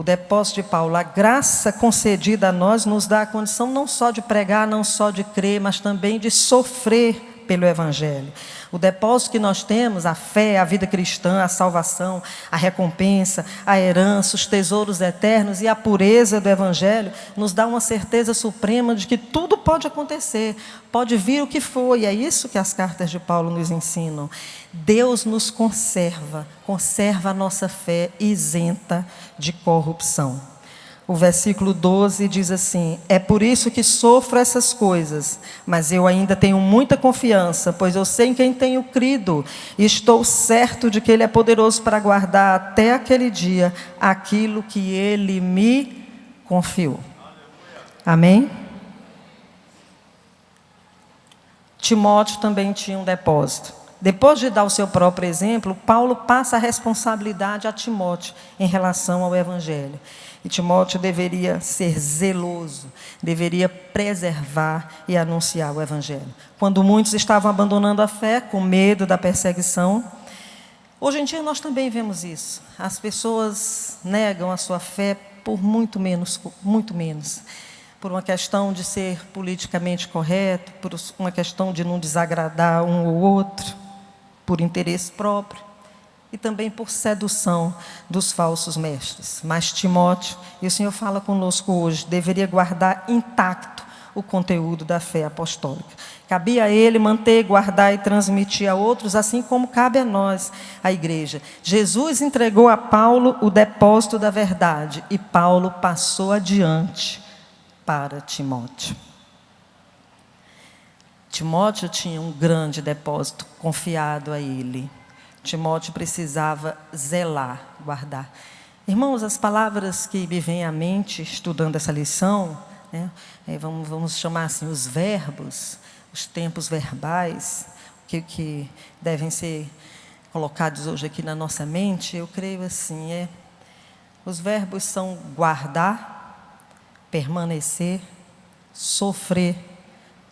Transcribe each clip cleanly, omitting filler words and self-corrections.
o depósito de Paulo, a graça concedida a nós nos dá a condição não só de pregar, não só de crer, mas também de sofrer pelo Evangelho. O depósito que nós temos, a fé, a vida cristã, a salvação, a recompensa, a herança, os tesouros eternos e a pureza do Evangelho, nos dá uma certeza suprema de que tudo pode acontecer, pode vir o que for, e é isso que as cartas de Paulo nos ensinam. Deus nos conserva a nossa fé isenta de corrupção. O versículo 12 diz assim: é por isso que sofro essas coisas, mas eu ainda tenho muita confiança, pois eu sei em quem tenho crido, e estou certo de que Ele é poderoso para guardar até aquele dia aquilo que Ele me confiou. Amém? Timóteo também tinha um depósito. Depois de dar o seu próprio exemplo, Paulo passa a responsabilidade a Timóteo em relação ao Evangelho. E Timóteo deveria ser zeloso, deveria preservar e anunciar o Evangelho. Quando muitos estavam abandonando a fé, com medo da perseguição, hoje em dia nós também vemos isso. As pessoas negam a sua fé por muito menos. Por uma questão de ser politicamente correto, por uma questão de não desagradar um ou outro, por interesse próprio. E também por sedução dos falsos mestres. Mas Timóteo, e o Senhor fala conosco hoje, deveria guardar intacto o conteúdo da fé apostólica. Cabia a ele manter, guardar e transmitir a outros, assim como cabe a nós, a igreja. Jesus entregou a Paulo o depósito da verdade, e Paulo passou adiante para Timóteo. Timóteo tinha um grande depósito confiado a ele. Timóteo precisava zelar, guardar. Irmãos, as palavras que me vêm à mente estudando essa lição, né, vamos chamar assim, os verbos, os tempos verbais, que devem ser colocados hoje aqui na nossa mente, eu creio assim, os verbos são guardar, permanecer, sofrer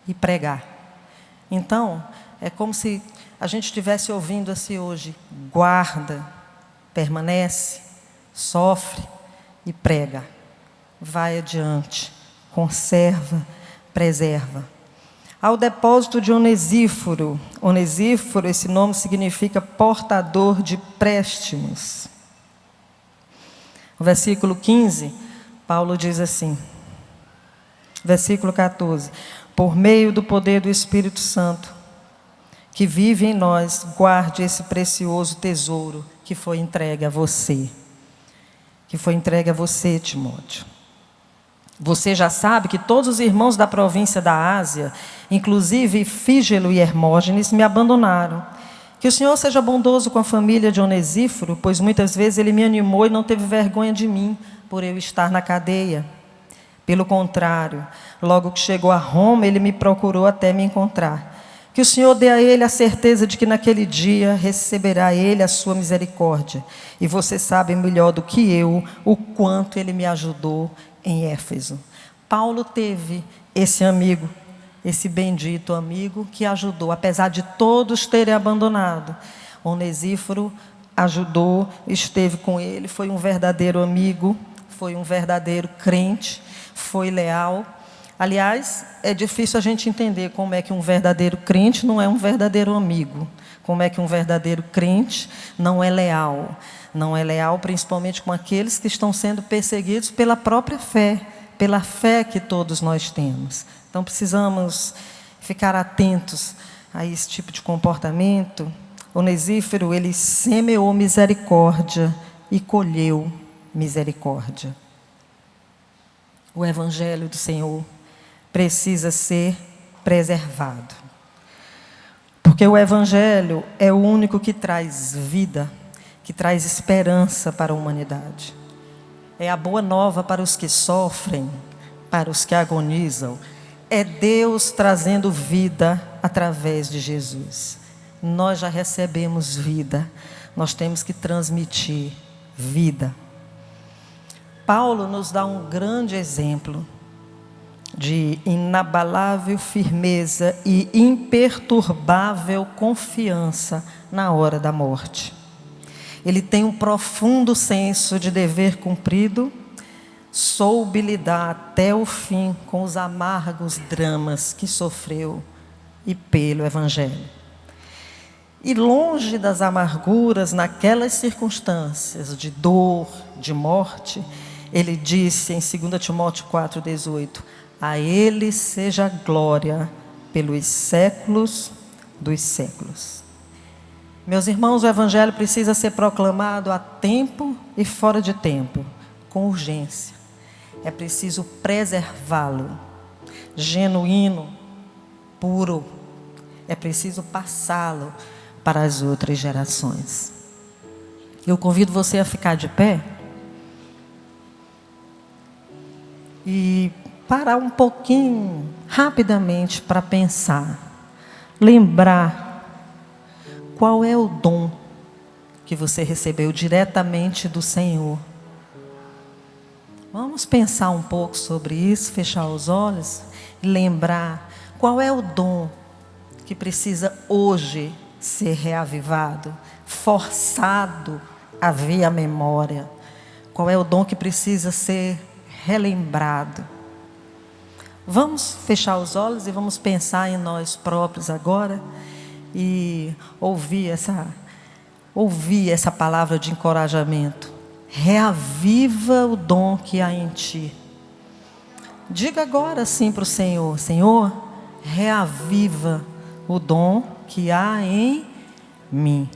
e pregar. Então, é como se a gente estivesse ouvindo assim hoje: guarda, permanece, sofre e prega. Vai adiante, conserva, preserva. Ao depósito de Onesíforo. Onesíforo, esse nome significa portador de préstimos. O versículo 15, Paulo diz assim, versículo 14: por meio do poder do Espírito Santo, que vive em nós, guarde esse precioso tesouro que foi entregue a você. Que foi entregue a você, Timóteo. Você já sabe que todos os irmãos da província da Ásia, inclusive Fígelo e Hermógenes, me abandonaram. Que o Senhor seja bondoso com a família de Onesíforo, pois muitas vezes ele me animou e não teve vergonha de mim, por eu estar na cadeia. Pelo contrário, logo que chegou a Roma, ele me procurou até me encontrar. Que o Senhor dê a ele a certeza de que naquele dia receberá ele a sua misericórdia. E você sabe melhor do que eu o quanto ele me ajudou em Éfeso. Paulo teve esse amigo, esse bendito amigo que ajudou, apesar de todos terem abandonado. Onesíforo ajudou, esteve com ele, foi um verdadeiro amigo, foi um verdadeiro crente, foi leal. Aliás, é difícil a gente entender como é que um verdadeiro crente não é um verdadeiro amigo. Como é que um verdadeiro crente não é leal. Não é leal principalmente com aqueles que estão sendo perseguidos pela própria fé. Pela fé que todos nós temos. Então precisamos ficar atentos a esse tipo de comportamento. Onesíforo, ele semeou misericórdia e colheu misericórdia. O Evangelho do Senhor precisa ser preservado. Porque o Evangelho é o único que traz vida, que traz esperança para a humanidade. É a boa nova para os que sofrem, para os que agonizam. É Deus trazendo vida através de Jesus. Nós já recebemos vida, nós temos que transmitir vida. Paulo nos dá um grande exemplo de inabalável firmeza e imperturbável confiança na hora da morte. Ele tem um profundo senso de dever cumprido soube lidar até o fim com os amargos dramas que sofreu e pelo Evangelho. E longe das amarguras, naquelas circunstâncias de dor, de morte, ele disse em 2 Timóteo 4,18: a ele seja glória pelos séculos dos séculos. Meus irmãos, o Evangelho precisa ser proclamado a tempo e fora de tempo, com urgência. É preciso preservá-lo, genuíno, puro. É preciso passá-lo para as outras gerações. Eu convido você a ficar de pé e parar um pouquinho, rapidamente, para pensar, lembrar qual é o dom que você recebeu diretamente do Senhor. Vamos pensar um pouco sobre isso, fechar os olhos e lembrar qual é o dom que precisa hoje ser reavivado, forçado a vir à memória. Qual é o dom que precisa ser relembrado? Vamos fechar os olhos e vamos pensar em nós próprios agora e ouvir essa palavra de encorajamento. Reaviva o dom que há em ti. Diga agora sim para o Senhor: Senhor, reaviva o dom que há em mim.